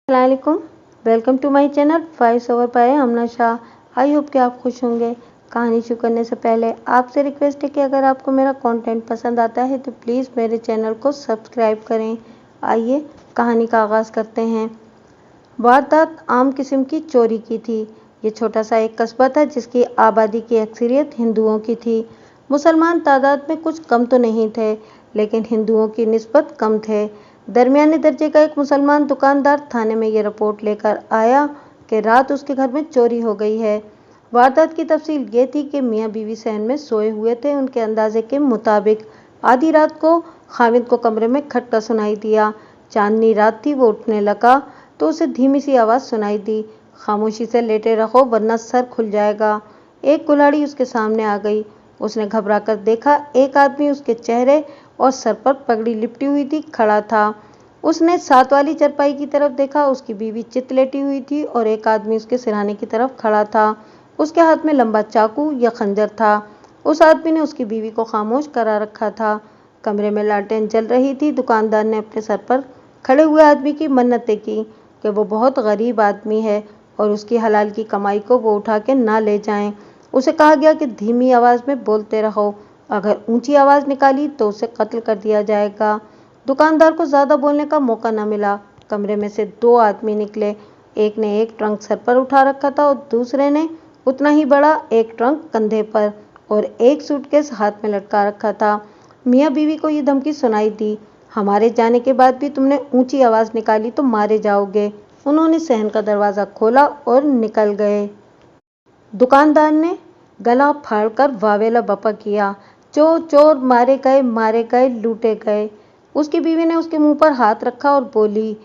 अस्सलामुअलैकुम, welcome to my channel voice over by Amna Shah. I hope कि आप खुश होंगे। कहानी शुरू करने से पहले आपसे रिक्वेस्ट है कि अगर आपको मेरा कंटेंट पसंद आता है तो प्लीज़ मेरे चैनल को सब्सक्राइब करें। आइए कहानी का आगाज़ करते हैं। वारदात आम किस्म की चोरी की थी। ये छोटा सा एक कस्बा था जिसकी आबादी की अक्सरियत हिंदुओं की थी। मुसलमान तादाद में कुछ कम तो नहीं थे, लेकिन हिंदुओं की निस्बत कम थे। दरमियाने दर्जे का एक मुसलमान दुकानदार थाने में ये रिपोर्ट लेकर आया कि रात उसके घर में चोरी हो गई है। वारदात की तफसील ये थी कि मियाँ बीवी सहन में सोए हुए थे। उनके अंदाजे के मुताबिक आधी रात को खामिद को कमरे में खटका सुनाई दिया। चांदनी रात थी। वो उठने लगा तो उसे धीमी सी आवाज़ सुनाई दी, खामोशी से लेटे रहो वरना सर खुल जाएगा। एक कुल्हाड़ी उसके सामने आ गई। उसने घबरा कर देखा, एक आदमी उसके चेहरे और सर पर पगड़ी लिपटी हुई थी खड़ा था। उसने साथ वाली चरपाई की तरफ देखा। उसकी बीवी चित लेटी हुई थी और एक आदमी उसके सिरहाने की तरफ खड़ा था। उसके हाथ में लंबा चाकू या खंजर था। उस आदमी ने उसकी बीवी को खामोश करा रखा था। कमरे में लालटेन जल रही थी। दुकानदार ने अपने सर पर खड़े हुए आदमी की मन्नतें की कि वो बहुत गरीब आदमी है और उसकी हलाल की कमाई को वो उठा के ना ले जाएं। उसे कहा गया कि धीमी आवाज़ में बोलते रहो, अगर ऊंची आवाज़ निकाली तो उसे कत्ल कर दिया जाएगा। दुकानदार को ज़्यादा बोलने का मौका न मिला। कमरे में से दो आदमी निकले। एक ने एक ट्रंक सर पर उठा रखा था और दूसरे ने उतना ही बड़ा एक ट्रंक कंधे पर और एक सूटकेस हाथ में लटका रखा था। मियाँ बीवी को ये धमकी सुनाई दी, हमारे जाने के बाद भी तुमने ऊंची आवाज़ निकाली तो मारे जाओगे। उन्होंने सहन का दरवाज़ा खोला और निकल गए। दुकानदार ने गला फाड़कर वावेला बपा किया, चोर चोर, मारे गए, लूटे गए। उसकी बीवी ने उसके मुंह पर हाथ रखा और बोली,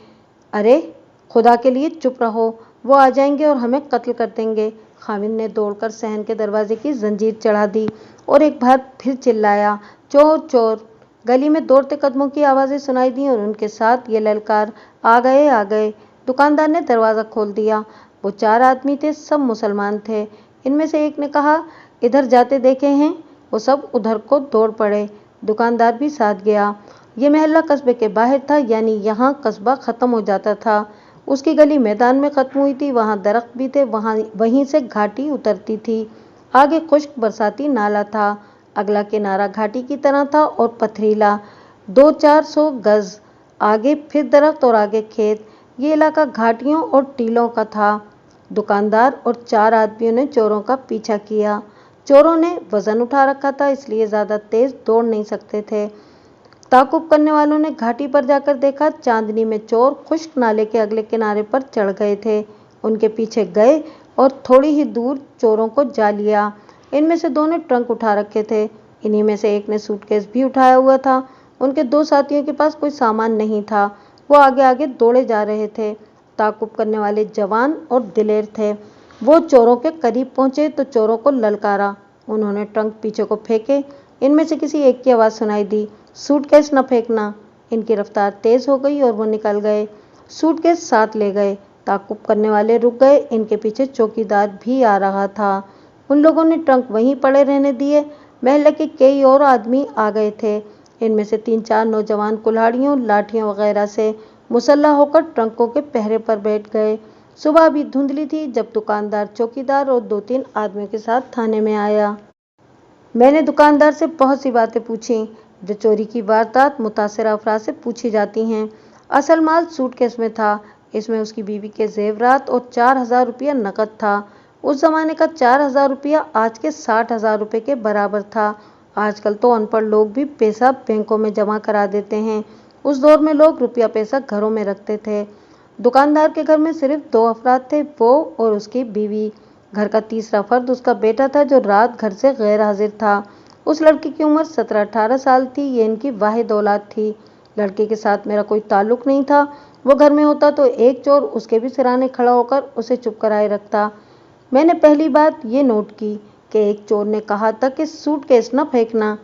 अरे खुदा के लिए चुप रहो, वो आ जाएंगे और हमें कत्ल कर देंगे। खामिद ने दौड़कर सहन के दरवाजे की जंजीर चढ़ा दी और एक बार फिर चिल्लाया, चोर चोर। गली में दौड़ते कदमों की आवाज़ें सुनाई दी और उनके साथ ये ललकार, आ गए आ गए। दुकानदार ने दरवाज़ा खोल दिया। वो चार आदमी थे, सब मुसलमान थे। इनमें से एक ने कहा, इधर जाते देखे हैं। वो सब उधर को दौड़ पड़े। दुकानदार भी साथ गया। ये महल्ला कस्बे के बाहर था, यानी यहाँ कस्बा ख़त्म हो जाता था। उसकी गली मैदान में ख़त्म हुई थी। वहाँ दरख्त भी थे। वहीं से घाटी उतरती थी। आगे खुश्क बरसाती नाला था। अगला किनारा घाटी की तरह था और पथरीला, 200-400 गज आगे फिर दरख्त और आगे खेत। ये इलाका घाटियों और टीलों का था। दुकानदार और चार आदमियों ने चोरों का पीछा किया। चोरों ने वजन उठा रखा था, इसलिए ज़्यादा तेज दौड़ नहीं सकते थे। ताकुब करने वालों ने घाटी पर जाकर देखा, चांदनी में चोर खुश्क नाले के अगले किनारे पर चढ़ गए थे। उनके पीछे गए और थोड़ी ही दूर चोरों को जा लिया। इनमें से दो ने ट्रंक उठा रखे थे। इन्हीं में से एक ने सूटकेस भी उठाया हुआ था। उनके दो साथियों के पास कोई सामान नहीं था। वो आगे आगे दौड़े जा रहे थे। ताकुब करने वाले जवान और दिलेर थे। वो चोरों के करीब पहुंचे तो चोरों को ललकारा। उन्होंने ट्रंक पीछे को फेंके। इनमें से किसी एक की आवाज़ सुनाई दी, सूटकेस न फेंकना। इनकी रफ्तार तेज हो गई और वो निकल गए। सूटकेस साथ ले गए। ताकुब करने वाले रुक गए। इनके पीछे चौकीदार भी आ रहा था। उन लोगों ने ट्रंक वहीं पड़े रहने दिए। महल्ले के कई और आदमी आ गए थे। इनमें से 3-4 नौजवान कुल्हाड़ियों, लाठियों वगैरह से मुसल्लह होकर ट्रंकों के पहरे पर बैठ गए। सुबह भी धुंधली थी जब दुकानदार, चौकीदार और 2-3 आदमियों के साथ थाने में आया। मैंने दुकानदार से बहुत सी बातें पूछी जो चोरी की वारदात मुतासिरा अफराद से पूछी जाती हैं। असल माल सूटकेस में था। इसमें उसकी बीवी के जेवरात और 4,000 रुपया नकद था। उस जमाने का 4,000 रुपया आज के 60,000 रुपये के बराबर था। आजकल तो अनपढ़ लोग भी पैसा बैंकों में जमा करा देते हैं। उस दौर में लोग रुपया पैसा घरों में रखते थे। दुकानदार के घर में सिर्फ 2 अफराद थे, वो और उसकी बीवी। घर का तीसरा फर्द उसका बेटा था जो रात घर से गैर हाजिर था। उस लड़की की उम्र 17-18 साल थी। ये इनकी वाहिद औलाद थी। लड़के के साथ मेरा कोई ताल्लुक नहीं था। वो घर में होता तो एक चोर उसके भी सिरहाने खड़ा होकर उसे चुप कराए रखता। मैंने पहली बात ये नोट की कि एक चोर ने कहा था कि सूटकेस न फेंकना।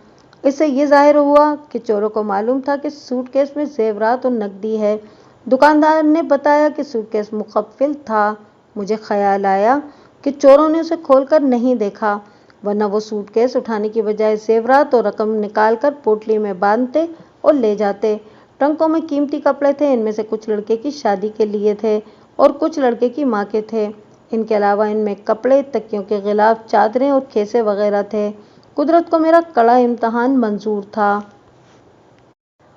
इससे ये जाहिर हुआ कि चोरों को मालूम था कि सूटकेस में जेवरात और नकदी है। दुकानदार ने बताया कि सूटकेस मुकफ्फिल था। मुझे ख्याल आया कि चोरों ने उसे खोलकर नहीं देखा, वरना वो सूटकेस उठाने की बजाय जेवरात और रकम निकालकर पोटली में बांधते और ले जाते। ट्रंकों में कीमती कपड़े थे। इनमें से कुछ लड़के की शादी के लिए थे और कुछ लड़के की माँ के थे। इनके अलावा इनमें कपड़े, तकियों के गिलाफ, चादरें और खेसे वगैरह थे। कुदरत को मेरा कड़ा इम्तहान मंजूर था।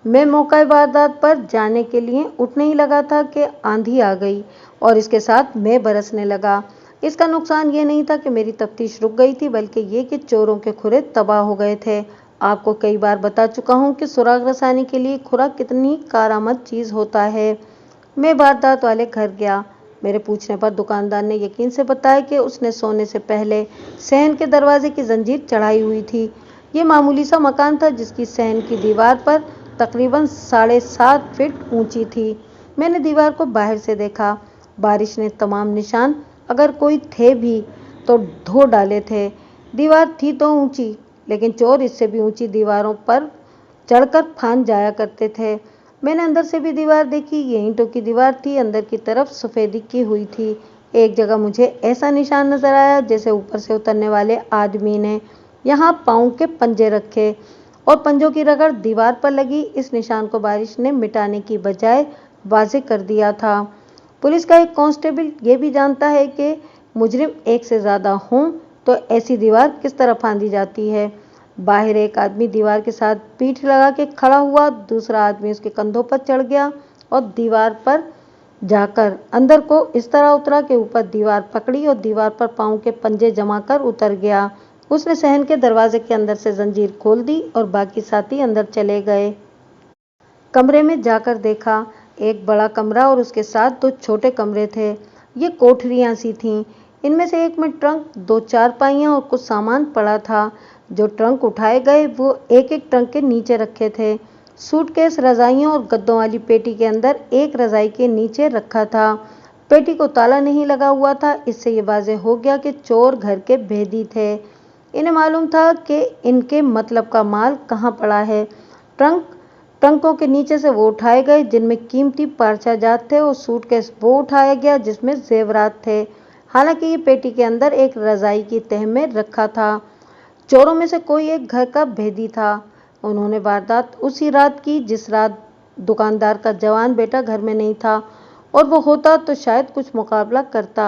मैं मौका वारदात पर जाने के लिए उठने ही लगा था कि आंधी आ गई और इसके साथ मैं बरसने लगा। इसका नुकसान ये नहीं था कि मेरी तफ्तीश रुक गई थी, बल्कि ये कि चोरों के खुरे तबाह हो गए थे। आपको कई बार बता चुका हूँ कि सुराग रसानी के लिए खुरा कितनी कारआमद चीज़ होता है। मैं वारदात वाले घर गया। मेरे पूछने पर दुकानदार ने यकीन से बताया कि उसने सोने से पहले सहन के दरवाजे की जंजीर चढ़ाई हुई थी। ये मामूली सा मकान था जिसकी सहन की दीवार पर तकरीबन 7.5 फीट ऊंची थी। मैंने दीवार को बाहर से देखा। बारिश ने तमाम निशान, अगर कोई थे भी, तो धो डाले थे। दीवार थी तो ऊंची, लेकिन चोर इससे भी ऊंची दीवारों पर चढ़कर फांद जाया करते थे। मैंने अंदर से भी दीवार देखी। ये ईंटों की दीवार थी, अंदर की तरफ सफ़ेदी की हुई थी। एक जगह मुझे ऐसा निशान नजर आया जैसे ऊपर से उतरने वाले आदमी ने यहाँ पाँव के पंजे रखे और पंजों की रगड़ दीवार पर लगी। इस निशान को बारिश ने मिटाने की बजाय वाज़ेह कर दिया था। पुलिस का एक कांस्टेबल ये भी जानता है कि मुजरिम एक से ज़्यादा हों तो ऐसी दीवार किस तरह फांदी जाती है। बाहर एक आदमी दीवार के साथ पीठ लगा के खड़ा हुआ, दूसरा आदमी उसके कंधों पर चढ़ गया और दीवार पर जाकर अंदर को इस तरह उतरा कि ऊपर दीवार पकड़ी और दीवार पर पाँव के पंजे जमा कर उतर गया। उसने सहन के दरवाजे के अंदर से जंजीर खोल दी और बाकी साथी अंदर चले गए। कमरे में जाकर देखा, एक बड़ा कमरा और उसके साथ 2 छोटे कमरे थे। ये कोठरियाँ सी थीं। इनमें से एक में ट्रंक, 2 चारपाइयाँ और कुछ सामान पड़ा था। जो ट्रंक उठाए गए वो एक-एक ट्रंक के नीचे रखे थे। सूटकेस रजाइयों और गद्दों वाली पेटी के अंदर एक रजाई के नीचे रखा था। पेटी को ताला नहीं लगा हुआ था। इससे ये वाज़ेह हो गया कि चोर घर के भेदी थे। इन्हें मालूम था कि इनके मतलब का माल कहाँ पड़ा है। ट्रंकों के नीचे से वो उठाए गए जिनमें कीमती पारचा जात थे और सूटकेस वो उठाया गया जिसमें जेवरात थे। हालांकि ये पेटी के अंदर एक रजाई की तह में रखा था। चोरों में से कोई एक घर का भेदी था। उन्होंने वारदात उसी रात की जिस रात दुकानदार का जवान बेटा घर में नहीं था, और वो होता तो शायद कुछ मुकाबला करता।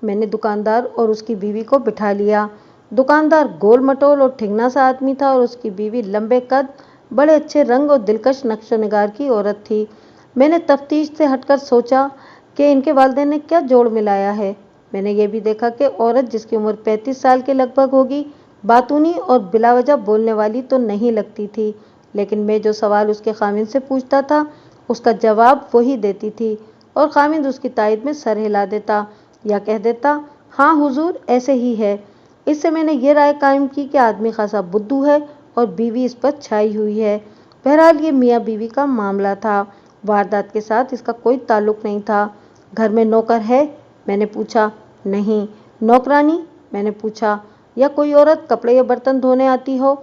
मैंने दुकानदार और उसकी बीवी को बिठा लिया। दुकानदार गोल मटोल और ठिंगना सा आदमी था और उसकी बीवी लंबे कद, बड़े अच्छे रंग और दिलकश नक्शो निगार की औरत थी। मैंने तफ्तीश से हटकर सोचा कि इनके वालिदैन ने क्या जोड़ मिलाया है। मैंने ये भी देखा कि औरत, जिसकी उम्र 35 साल के लगभग होगी, बातूनी और बिलावजह बोलने वाली तो नहीं लगती थी, लेकिन मैं जो सवाल उसके खामिन से पूछता था उसका जवाब वही देती थी और खामिन उसकी तायद में सर हिला देता या कह देता, हाँ हुजूर, ऐसे ही है। इससे मैंने ये राय कायम की कि आदमी खासा बुद्धू है और बीवी इस पर छाई हुई है। बहरहाल ये मियाँ बीवी का मामला था। वारदात के साथ इसका कोई ताल्लुक नहीं था। घर में नौकर है? मैंने पूछा। नहीं। नौकरानी? मैंने पूछा। या कोई औरत कपड़े या बर्तन धोने आती हो?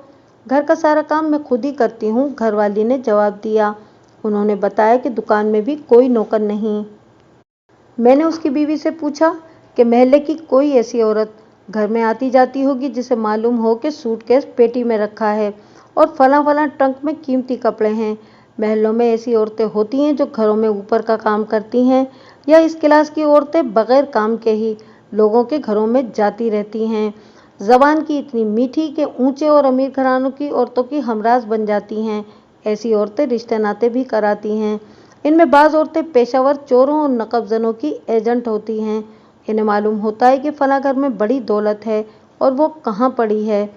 घर का सारा काम मैं खुद ही करती हूँ, घरवाली ने जवाब दिया। उन्होंने बताया कि दुकान में भी कोई नौकर नहीं। मैंने उसकी बीवी से पूछा कि महल्ले की कोई ऐसी औरत घर में आती जाती होगी जिसे मालूम हो कि सूटकेस पेटी में रखा है और फलां फलां ट्रंक में कीमती कपड़े हैं। महलों में ऐसी औरतें होती हैं जो घरों में ऊपर का काम करती हैं, या इस क्लास की औरतें बगैर काम के ही लोगों के घरों में जाती रहती हैं। ज़बान की इतनी मीठी कि ऊंचे और अमीर घरानों की औरतों की हमराज बन जाती हैं। ऐसी औरतें रिश्ते नाते भी कराती हैं। इनमें बाज़ औरतें पेशावर चोरों और नकबजनों की एजेंट होती हैं। इन्हें मालूम होता है कि फला घर में बड़ी दौलत है और वो कहाँ पड़ी है।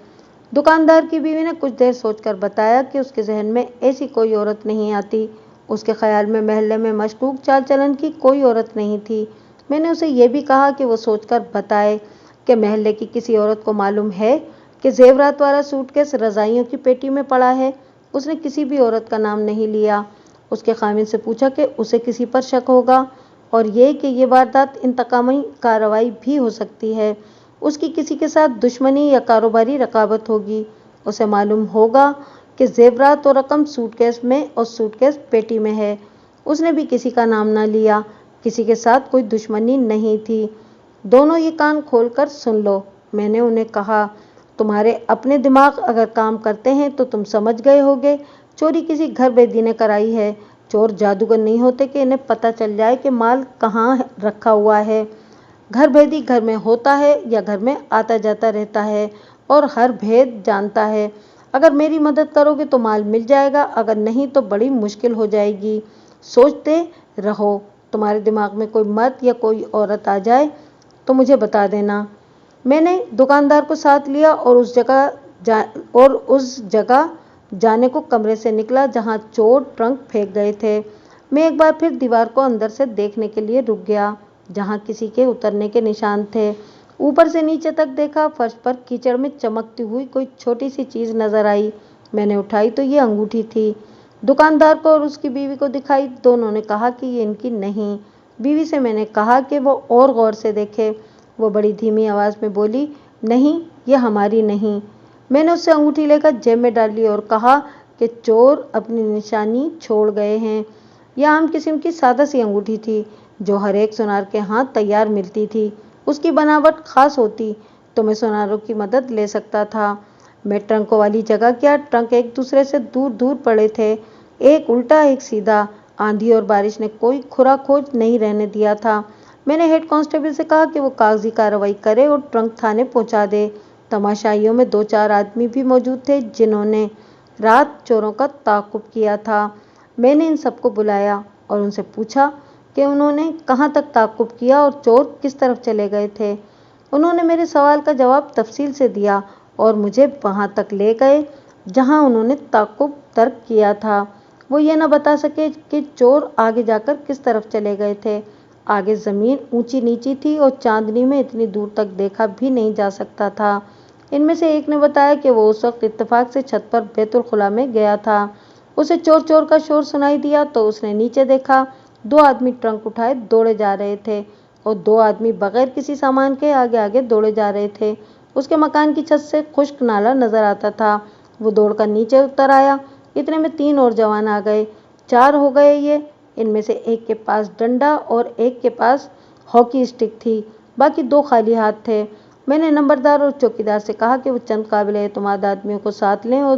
दुकानदार की बीवी ने कुछ देर सोचकर बताया कि उसके जहन में ऐसी कोई औरत नहीं आती। उसके ख्याल में महल्ले में मशकूक चाल चलन की कोई औरत नहीं थी। मैंने उसे यह भी कहा कि वो सोचकर बताए कि महल्ले की किसी औरत को मालूम है कि जेवरात वाला सूटकेस रजाइयों की पेटी में पड़ा है। उसने किसी भी औरत का नाम नहीं लिया। उसके खामिन से पूछा कि उसे किसी पर शक होगा और ये कि ये वारदात इंतकामी कार्रवाई भी हो सकती है। उसकी किसी के साथ दुश्मनी या कारोबारी रकाबत होगी। उसे मालूम होगा कि जेवरात और रकम सूटकेस में और सूटकेस पेटी में है। उसने भी किसी का नाम ना लिया। किसी के साथ कोई दुश्मनी नहीं थी। दोनों ये कान खोलकर सुन लो। मैंने उन्हें कहा, तुम्हारे अपने दिमाग अगर काम करते हैं तो तुम समझ गए होगे चोरी किसी घर बेदी ने कराई है। चोर जादूगर नहीं होते कि इन्हें पता चल जाए कि माल कहाँ रखा हुआ है। घर भेदी घर में होता है या घर में आता जाता रहता है और हर भेद जानता है। अगर मेरी मदद करोगे तो माल मिल जाएगा, अगर नहीं तो बड़ी मुश्किल हो जाएगी। सोचते रहो, तुम्हारे दिमाग में कोई मर्द या कोई औरत आ जाए तो मुझे बता देना। मैंने दुकानदार को साथ लिया और उस जगह जाने को कमरे से निकला जहां चोर ट्रंक फेंक गए थे। मैं एक बार फिर दीवार को अंदर से देखने के लिए रुक गया, जहां किसी के उतरने के निशान थे। ऊपर से नीचे तक देखा, फर्श पर कीचड़ में चमकती हुई कोई छोटी सी चीज नजर आई। मैंने उठाई तो ये अंगूठी थी। दुकानदार को और उसकी बीवी को दिखाई। दोनों ने कहा कि ये इनकी नहीं। बीवी से मैंने कहा कि वो और गौर से देखे। वो बड़ी धीमी आवाज में बोली, नहीं, ये हमारी नहीं। मैंने उससे अंगूठी लेकर जेब में डाल ली और कहा कि चोर अपनी निशानी छोड़ गए हैं। यह आम किस्म की सादा सी अंगूठी थी जो हर एक सुनार के हाथ तैयार मिलती थी। उसकी बनावट खास होती तो मैं सुनारों की मदद ले सकता था। मैं ट्रंकों वाली जगह गया। ट्रंक एक दूसरे से दूर दूर पड़े थे, एक उल्टा एक सीधा। आंधी और बारिश ने कोई खुरा खोज नहीं रहने दिया था। मैंने हेड कांस्टेबल से कहा कि वो कागजी कार्रवाई करे और ट्रंक थाने पहुंचा दे। तमाशाइयों में 2-4 आदमी भी मौजूद थे जिन्होंने रात चोरों का ताक़ुब किया था। मैंने इन सबको बुलाया और उनसे पूछा कि उन्होंने कहाँ तक ताक़ुब किया और चोर किस तरफ चले गए थे। उन्होंने मेरे सवाल का जवाब तफसील से दिया और मुझे वहाँ तक ले गए जहाँ उन्होंने ताक़ुब तर्क किया था। वो ये न बता सके कि चोर आगे जाकर किस तरफ चले गए थे। आगे ज़मीन ऊंची नीची थी और चांदनी में इतनी दूर तक देखा भी नहीं जा सकता था। इनमें से एक ने बताया कि वो उस वक्त इत्तेफाक से छत पर बैतुल खुला में गया था। उसे चोर चोर का शोर सुनाई दिया तो उसने नीचे देखा। 2 आदमी ट्रंक उठाए दौड़े जा रहे थे और 2 आदमी बगैर किसी सामान के आगे आगे दौड़े जा रहे थे। उसके मकान की छत से खुश्क नाला नजर आता था। वो दौड़कर नीचे उतर आया। इतने में 3 और जवान आ गए। 4 हो गए ये। इनमें से एक के पास डंडा और एक के पास हॉकी स्टिक थी, बाकी 2 खाली हाथ थे। मैंने नंबरदार और चौकीदार से कहा कि वो चंद काबिल एतमाद आदमियों को साथ लें और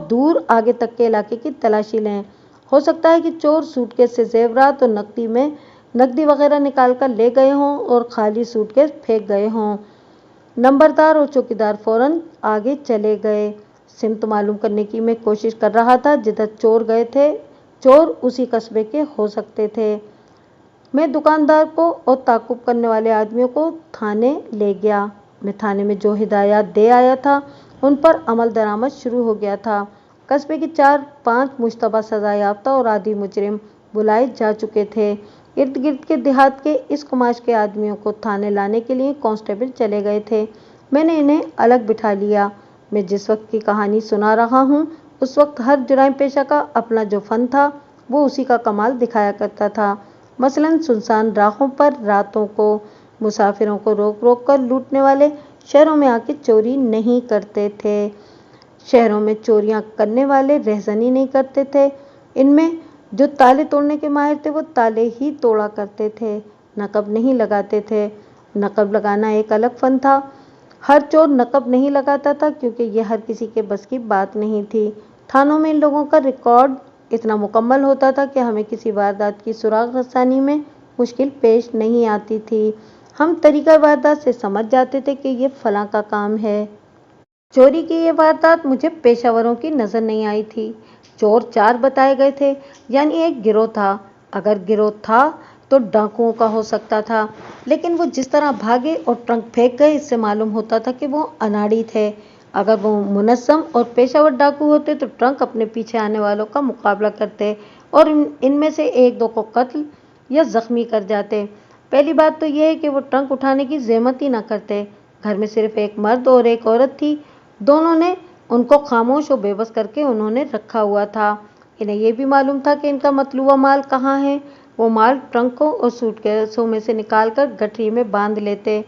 दूर आगे तक के इलाके की तलाशी लें। हो सकता है कि चोर सूटकेस से जेवरात और नकदी वगैरह निकाल कर ले गए हों और खाली सूटकेस फेंक गए हों। नंबरदार और चौकीदार फौरन आगे चले गए। सिमत मालूम करने की मैं कोशिश कर रहा था जिधर चोर गए थे। चोर उसी कस्बे के हो सकते थे। मैं दुकानदार को और ताक़ुब करने वाले आदमियों को थाने ले गया। मैं थाने में जो हिदायत दे आया था उन पर अमल दरामद शुरू हो गया था। कस्बे के 4-5 मुश्तबा सजा याफ्ता और आदि मुजरिम बुलाए जा चुके थे। इर्द गिर्द के देहात के इस कुमाश के आदमियों को थाने लाने के लिए कांस्टेबल चले गए थे। मैंने इन्हें अलग बिठा लिया। मैं जिस वक्त की कहानी सुना रहा हूँ उस वक्त हर जुराइम पेशा का अपना जो फन था वो उसी का कमाल दिखाया करता था। मसलन सुनसान राहों पर रातों को मुसाफिरों को रोक रोक कर लूटने वाले शहरों में आके चोरी नहीं करते थे। शहरों में चोरियां करने वाले रहजनी नहीं करते थे। इनमें जो ताले तोड़ने के माहिर थे वो ताले ही तोड़ा करते थे, नकब नहीं लगाते थे। नकब लगाना एक अलग फन था। हर चोर नकब नहीं लगाता था क्योंकि यह हर किसी के बस की बात नहीं थी। थानों में इन लोगों का रिकॉर्ड इतना मुकम्मल होता था कि हमें किसी वारदात की सुराग रसानी में मुश्किल पेश नहीं आती थी। हम तरीका वारदात से समझ जाते थे कि ये फलां का काम है। चोरी की ये वारदात मुझे पेशावरों की नज़र नहीं आई थी। चोर 4 बताए गए थे, यानी एक गिरोह था। अगर गिरोह था तो डाकुओं का हो सकता था, लेकिन वो जिस तरह भागे और ट्रंक फेंक गए इससे मालूम होता था कि वो अनाड़ी थे। अगर वो मुनस्सम और पेशावर डाकू होते तो ट्रंक अपने पीछे आने वालों का मुकाबला करते और इनमें से 1-2 को कत्ल या जख्मी कर जाते। पहली बात तो यह है कि वो ट्रंक उठाने की ज़हमत ही न करते। घर में सिर्फ एक मर्द और एक औरत थी। दोनों ने उनको खामोश और बेबस करके उन्होंने रखा हुआ था। इन्हें यह भी मालूम था कि इनका मतलूबा माल कहाँ है। वो माल ट्रंकों और सूटकेसों में से निकाल कर गठरी में बांध लेते।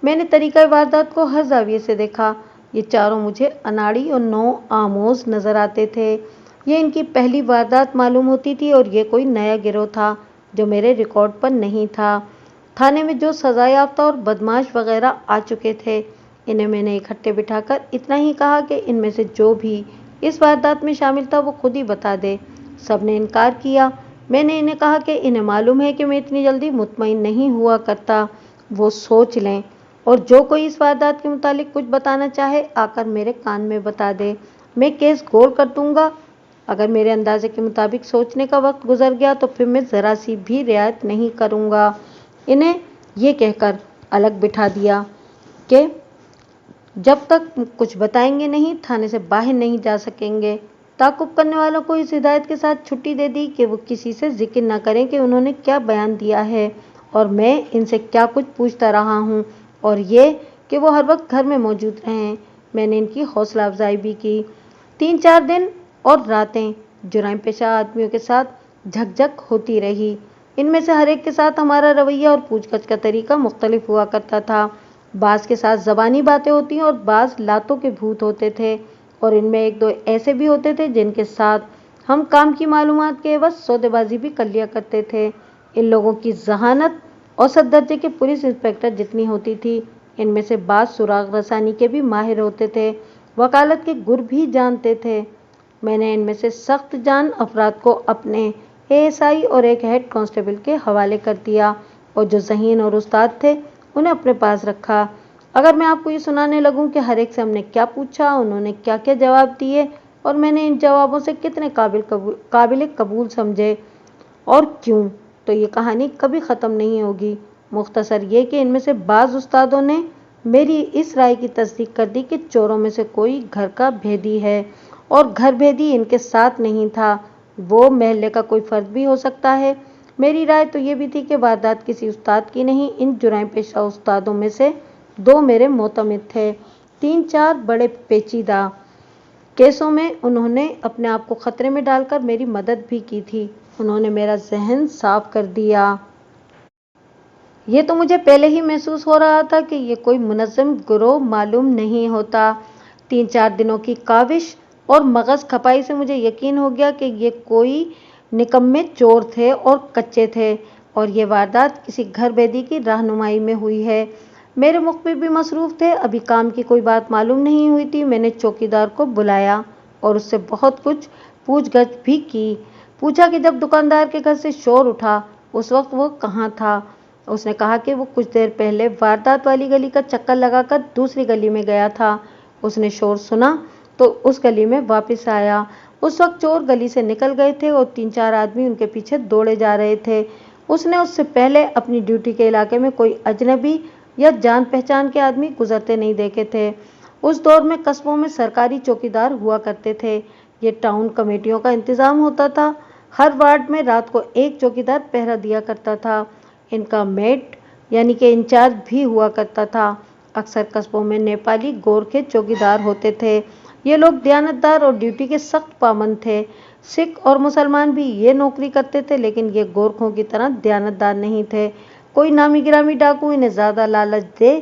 मैंने तरीका वारदात को हर जाविये से देखा। ये चारों मुझे अनाड़ी और नौ आमोज नजर आते थे। ये इनकी पहली वारदात मालूम होती थी और ये कोई नया गिरोह था जो मेरे रिकॉर्ड पर नहीं था। थाने में जो सजा याफ्ता और बदमाश वगैरह आ चुके थे, इन्हें मैंने इकट्ठे बिठाकर इतना ही कहा कि इनमें से जो भी इस वारदात में शामिल था वो खुद ही बता दे। सब ने इनकार किया। मैंने इन्हें कहा कि इन्हें मालूम है कि मैं इतनी जल्दी मुतमईन नहीं हुआ करता, वो सोच लें, और जो कोई इस वारदात के मुतालिक कुछ बताना चाहे आकर मेरे कान में बता दे, मैं केस गोल कर दूंगा। अगर मेरे अंदाजे के मुताबिक सोचने का वक्त गुजर गया तो फिर मैं ज़रा सी भी रियायत नहीं करूंगा। इन्हें ये कहकर अलग बिठा दिया कि जब तक कुछ बताएंगे नहीं थाने से बाहर नहीं जा सकेंगे। ताक़ुब करने वालों को इस हिदायत के साथ छुट्टी दे दी कि वो किसी से जिक्र न करें कि उन्होंने क्या बयान दिया है और मैं इनसे क्या कुछ पूछता रहा हूँ, और ये कि वो हर वक्त घर में मौजूद रहें। मैंने इनकी हौसला अफजाई भी की। 3-4 दिन और रातें जुराइम पेशा आदमियों के साथ झकझक होती रही। इनमें से हर एक के साथ हमारा रवैया और पूछगछ का तरीका मुख्तलिफ हुआ करता था। बाज़ के साथ ज़बानी बातें होती और बाज़ लातों के भूत होते थे, और इनमें 1-2 ऐसे भी होते थे जिनके साथ हम काम की मालूमात के एवज़ सौदेबाजी भी कर लिया करते थे। इन लोगों की ज़हानत औसत दर्जे के पुलिस इंस्पेक्टर जितनी होती थी। इनमें से बाज़ सुराग रसानी के भी माहिर होते थे, वकालत के गुर भी जानते थे। मैंने इनमें से सख्त जान अफराद को अपने एएसआई और एक हेड कांस्टेबल के हवाले कर दिया, और जो ज़हीन और उस्ताद थे उन्हें अपने पास रखा। अगर मैं आपको ये सुनाने लगूं कि हर एक से हमने क्या पूछा, उन्होंने क्या क्या जवाब दिए और मैंने इन जवाबों से कितने काबिल कबूल समझे और क्यों, तो ये कहानी कभी ख़त्म नहीं होगी। मुख्तसर ये कि इनमें से बाज़ उस्तादों ने मेरी इस राय की तस्दीक कर दी कि चोरों में से कोई घर का भेदी है, और घर भेदी इनके साथ नहीं था, वो महल्ले का कोई फर्द भी हो सकता है। मेरी राय तो ये भी थी कि वारदात किसी उस्ताद की नहीं, इन जुराइम पेशा उस्तादों में से 2 मेरे मोतमिद थे। 3-4 बड़े पेचीदा केसों में उन्होंने अपने आप को खतरे में डालकर मेरी मदद भी की थी। उन्होंने मेरा जहन साफ कर दिया। ये तो मुझे पहले ही महसूस हो रहा था कि ये कोई मुनज़्ज़म गिरोह मालूम नहीं होता। 3-4 दिनों की काविश और मगज़ खपाई से मुझे यकीन हो गया कि ये कोई निकम्मे चोर थे और कच्चे थे, और ये वारदात किसी घर भेदी की रहनुमाई में हुई है। मेरे मुखबिर भी मसरूफ़ थे, अभी काम की कोई बात मालूम नहीं हुई थी। मैंने चौकीदार को बुलाया और उससे बहुत कुछ पूछगछ भी की। पूछा कि जब दुकानदार के घर से शोर उठा उस वक्त वो कहाँ था। उसने कहा कि वो कुछ देर पहले वारदात वाली गली का चक्कर लगाकर दूसरी गली में गया था। उसने शोर सुना तो उस गली में वापस आया। उस वक्त चोर गली से निकल गए थे और 3-4 आदमी उनके पीछे दौड़े जा रहे थे। उसने उससे पहले अपनी ड्यूटी के इलाके में कोई अजनबी या जान पहचान के आदमी गुजरते नहीं देखे थे। उस दौर में कस्बों में सरकारी चौकीदार हुआ करते थे। ये टाउन कमेटियों का इंतज़ाम होता था। हर वार्ड में रात को एक चौकीदार पहरा दिया करता था। इनका मेट यानी कि इंचार्ज भी हुआ करता था। अक्सर कस्बों में नेपाली गोरखे चौकीदार होते थे। ये लोग दयानतदार और ड्यूटी के सख्त पाबंद थे। सिख और मुसलमान भी ये नौकरी करते थे, लेकिन ये गोरखों की तरह दयानतदार नहीं थे। कोई नामी गिरामी डाकू इन्हें ज़्यादा लालच दे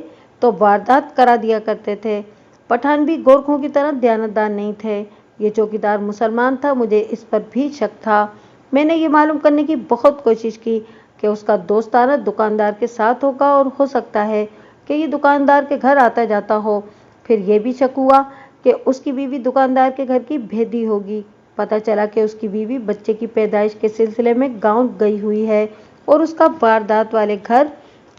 तो वारदात करा दिया करते थे। पठान भी गोरखों की तरह दयानतदार नहीं थे। ये चौकीदार मुसलमान था, मुझे इस पर भी शक था। मैंने ये मालूम करने की बहुत कोशिश की कि उसका दोस्ताना दुकानदार के साथ होगा, और हो सकता है कि ये दुकानदार के घर आता जाता हो। फिर ये भी शक हुआ कि उसकी बीवी दुकानदार के घर की भेदी होगी। पता चला कि उसकी बीवी बच्चे की पैदाइश के सिलसिले में गांव गई हुई है, और उसका वारदात वाले घर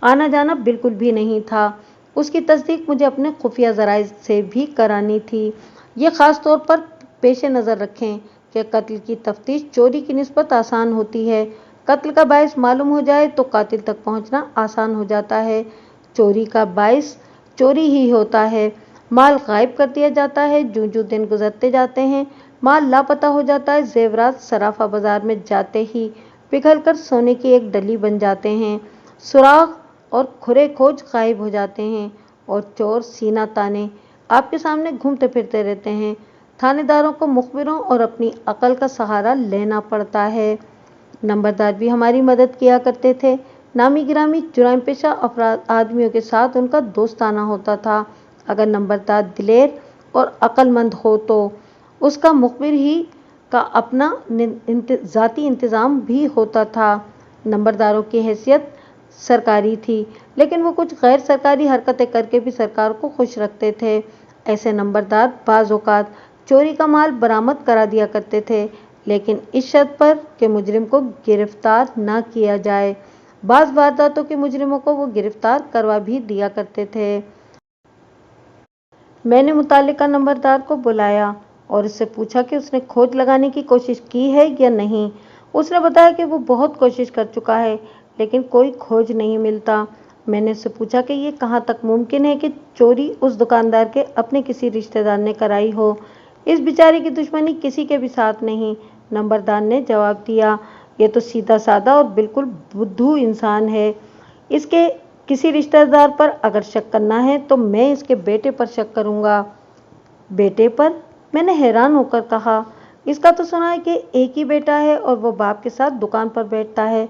आना जाना बिल्कुल भी नहीं था। उसकी तस्दीक मुझे अपने खुफिया ज़राए से भी करानी थी। ये ख़ास तौर पर पेश नज़र रखें कि कत्ल की तफ्तीश चोरी की निस्बत आसान होती है। कत्ल का बायस मालूम हो जाए तो कातिल तक पहुंचना आसान हो जाता है। चोरी का बायस चोरी ही होता है। माल गायब कर दिया जाता है। जूं दिन गुजरते जाते हैं माल लापता हो जाता है। जेवरात सराफा बाजार में जाते ही पिघल कर सोने की एक डली बन जाते हैं। सुराग और खुरे खोज गायब हो जाते हैं, और चोर सीना ताने आपके सामने घूमते फिरते रहते हैं। थानेदारों को मुखबिरों और अपनी अकल का सहारा लेना पड़ता है। नंबरदार भी हमारी मदद किया करते थे। नामी गिरामी जुराइम पेशा अफराद आदमियों के साथ उनका दोस्ताना होता था। अगर नंबरदार दिलेर और अक्लमंद हो तो उसका मुखबिर ही का अपना ज़ाती इंतज़ाम भी होता था। नंबरदारों की हैसियत सरकारी थी, लेकिन वो कुछ गैर सरकारी हरकतें करके भी सरकार को खुश रखते थे। ऐसे नंबरदार बाज़ औक़ात चोरी का माल बरामद करा दिया करते थे, लेकिन इस शर्त पर कि मुजरिम को गिरफ्तार न किया जाए। बाज़ वारदातों के मुजरिमों को वो गिरफ्तार करवा भी दिया करते थे। मैंने मुतालिका नंबरदार को बुलाया और उससे पूछा कि उसने खोज लगाने की कोशिश की है या नहीं। उसने बताया कि वो बहुत कोशिश कर चुका है, लेकिन कोई खोज नहीं मिलता। मैंने उससे पूछा कि ये कहाँ तक मुमकिन है कि चोरी उस दुकानदार के अपने किसी रिश्तेदार ने कराई हो। इस बेचारे की दुश्मनी किसी के भी साथ नहीं। नंबरदार ने जवाब दिया, ये तो सीधा साधा और बिल्कुल बुद्धू इंसान है। इसके किसी रिश्तेदार पर अगर शक करना है तो मैं इसके बेटे पर शक करूंगा। बेटे पर? मैंने हैरान होकर कहा। इसका तो सुना है कि एक ही बेटा है और वो बाप के साथ दुकान पर बैठता है।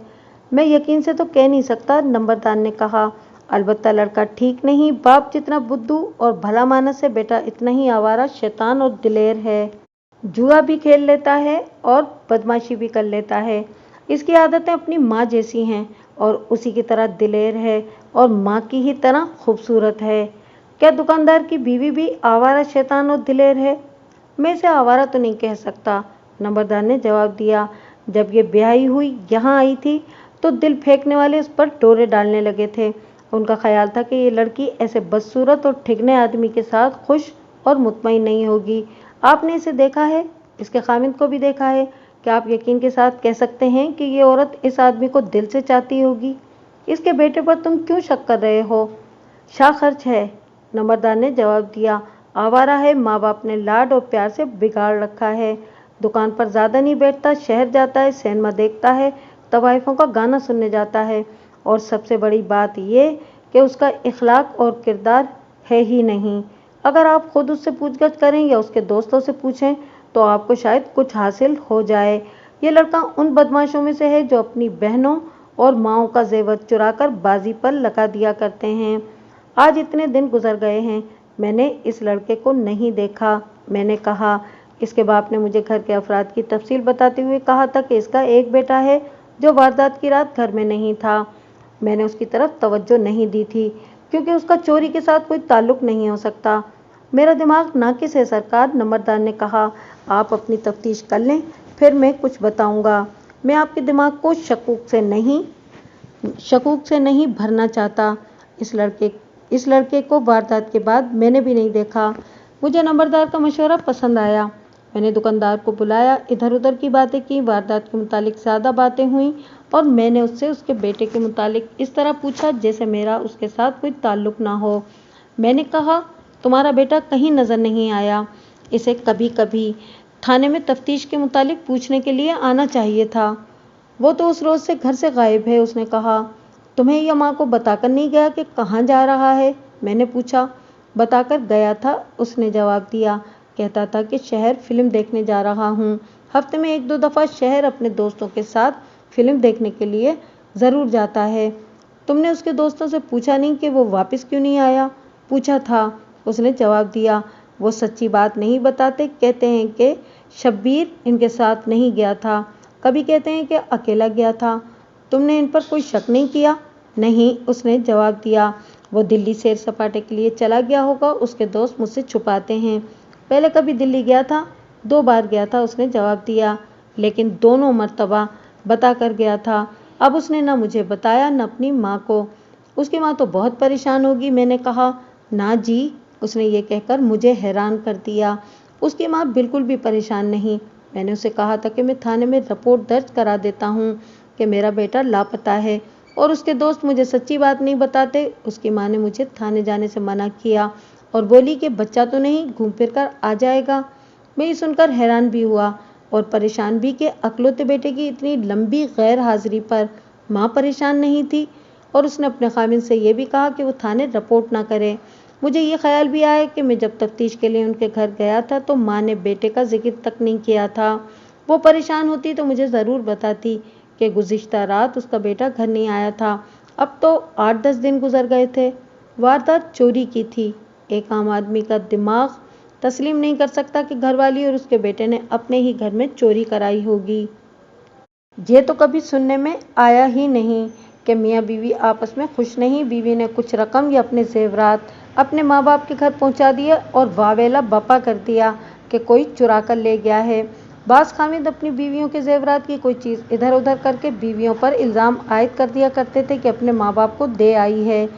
मैं यकीन से तो कह नहीं सकता, नंबरदार ने कहा। अलबत्ता लड़का ठीक नहीं, बाप जितना बुद्धू और भला मानस है, बेटा इतना ही आवारा, शैतान और दिलेर है। जुआ भी खेल लेता है और बदमाशी भी कर लेता है। इसकी आदतें अपनी माँ जैसी हैं और उसी की तरह दिलेर है और माँ की ही तरह खूबसूरत है। क्या दुकानदार की बीवी भी आवारा, शैतान और दिलेर है? मैं इसे आवारा तो नहीं कह सकता, नंबरदार ने जवाब दिया। जब ये ब्याही हुई यहाँ आई थी तो दिल फेंकने वाले उस पर डोरे डालने लगे थे। उनका ख्याल था कि ये लड़की ऐसे बदसूरत और ठिगने आदमी के साथ खुश और मुतमईन नहीं होगी। आपने इसे देखा है, इसके खामिद को भी देखा है। क्या आप यकीन के साथ कह सकते हैं कि ये औरत इस आदमी को दिल से चाहती होगी? इसके बेटे पर तुम क्यों शक कर रहे हो? शाखर्च है, नंबरदार ने जवाब दिया। आवारा है, माँ बाप ने लाड और प्यार से बिगाड़ रखा है। दुकान पर ज़्यादा नहीं बैठता, शहर जाता है, सिनेमा देखता है, तवाइफों का गाना सुनने जाता है, और सबसे बड़ी बात ये कि उसका इखलाक और किरदार है ही नहीं। अगर आप खुद उससे पूछगछ करें या उसके दोस्तों से पूछें तो आपको शायद कुछ हासिल हो जाए। ये लड़का उन बदमाशों में से है जो अपनी बहनों और माओं का जेवर चुराकर बाजी पर लगा दिया करते हैं। आज इतने दिन गुजर गए हैं, मैंने इस लड़के को नहीं देखा। मैंने कहा। इसके बाप ने मुझे घर के अफराद की तफसील बताते हुए कहा था कि इसका एक बेटा है जो वारदात की रात घर में नहीं था। मैंने उसकी तरफ तवज्जो नहीं दी थी क्योंकि उसका चोरी के साथ कोई ताल्लुक नहीं हो सकता। मेरा दिमाग नाकिस है सरकार, नंबरदार ने कहा। आप अपनी तफ्तीश कर लें, फिर मैं कुछ बताऊंगा। मैं आपके दिमाग को शकूक से नहीं भरना चाहता। इस लड़के को वारदात के बाद मैंने भी नहीं देखा। मुझे नंबरदार का मशवरा पसंद आया। मैंने दुकानदार को बुलाया, इधर उधर की बातें की, वारदात के मुतालिक ज़्यादा बातें हुई और मैंने उससे उसके बेटे के मुतालिक इस तरह पूछा जैसे मेरा उसके साथ कोई ताल्लुक ना हो। मैंने कहा, तुम्हारा बेटा कहीं नज़र नहीं आया। इसे कभी कभी थाने में तफ्तीश के मुतालिक पूछने के लिए आना चाहिए था। वो तो उस रोज़ से घर से गायब है, उसने कहा। तुम्हें या माँ को बताकर नहीं गया कि कहाँ जा रहा है? मैंने पूछा। बताकर गया था, उसने जवाब दिया। कहता था कि शहर फिल्म देखने जा रहा हूँ। हफ्ते में 1-2 दफ़ा शहर अपने दोस्तों के साथ फिल्म देखने के लिए ज़रूर जाता है। तुमने उसके दोस्तों से पूछा नहीं कि वो वापस क्यों नहीं आया? पूछा था, उसने जवाब दिया। वो सच्ची बात नहीं बताते, कहते हैं कि शब्बीर इनके साथ नहीं गया था, कभी कहते हैं कि अकेला गया था। तुमने इन पर कोई शक नहीं किया? नहीं, उसने जवाब दिया। वो दिल्ली सैर सपाटे के लिए चला गया होगा, उसके दोस्त मुझसे छुपाते हैं। पहले कभी दिल्ली गया था, 2 बार गया था, उसने जवाब दिया, लेकिन दोनों मर्तबा बता कर गया था। अब उसने न मुझे बताया न अपनी माँ को। उसकी माँ तो बहुत परेशान होगी, मैंने कहा। ना जी, उसने ये कहकर मुझे हैरान कर दिया। उसकी माँ बिल्कुल भी परेशान नहीं। मैंने उसे कहा था कि मैं थाने में रिपोर्ट दर्ज करा देता हूँ कि मेरा बेटा लापता है और उसके दोस्त मुझे सच्ची बात नहीं बताते। उसकी माँ ने मुझे थाने जाने से मना किया और बोली कि बच्चा तो नहीं, घूम फिर कर आ जाएगा। मैं ये सुनकर हैरान भी हुआ और परेशान भी कि अकलौते बेटे की इतनी लंबी गैर हाजिरी पर माँ परेशान नहीं थी। और उसने अपने खामिद से ये भी कहा कि वो थाने रिपोर्ट ना करे। मुझे ये ख्याल भी आया कि मैं जब तफ्तीश के लिए उनके घर गया था तो माँ ने बेटे का जिक्र तक नहीं किया था। वो परेशान होती तो मुझे ज़रूर बताती कि गुज़िश्ता रात उसका बेटा घर नहीं आया था। अब तो 8-10 दिन गुजर गए थे। वारदात चोरी की थी। एक आम आदमी का दिमाग तस्लीम नहीं कर सकता कि घरवाली और उसके बेटे ने अपने ही घर में चोरी कराई होगी। ये तो कभी सुनने में आया ही नहीं कि मियाँ बीवी आपस में खुश नहीं, बीवी ने कुछ रकम या अपने जेवरात अपने माँ बाप के घर पहुँचा दिए और वावेला बपा कर दिया कि कोई चुरा कर ले गया है। बास हामिद अपनी बीवियों के जेवरात की कोई चीज़ इधर उधर करके बीवियों पर इल्ज़ाम आयद कर दिया करते थे कि अपने माँ बाप को दे आई है।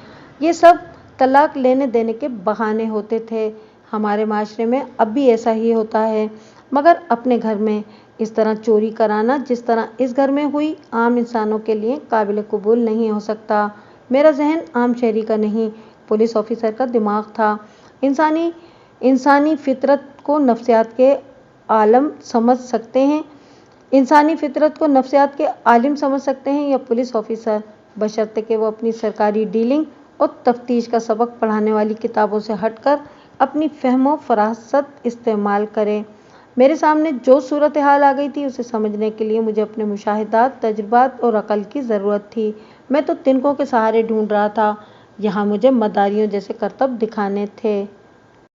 ये सब तलाक लेने देने के बहाने होते थे। हमारे माशरे में अब भी ऐसा ही होता है, मगर अपने घर में इस तरह चोरी कराना जिस तरह इस घर में हुई, आम इंसानों के लिए काबिल कबूल नहीं हो सकता। मेरा जहन आम शहरी का नहीं, पुलिस ऑफिसर का दिमाग था। इंसानी फितरत को नफ्सियात के आलिम समझ सकते हैं या पुलिस ऑफिसर, बशर्ते कि वो अपनी सरकारी डीलिंग और तफ्तीश का सबक पढ़ाने वाली किताबों से हटकर अपनी फहमो फरासत इस्तेमाल करें। मेरे सामने जो सूरत हाल आ गई थी उसे समझने के लिए मुझे अपने मुशाहिदात, तजुर्बात और अकल की ज़रूरत थी। मैं तो तिनकों के सहारे ढूंढ रहा था, यहाँ मुझे मदारियों जैसे करतब दिखाने थे।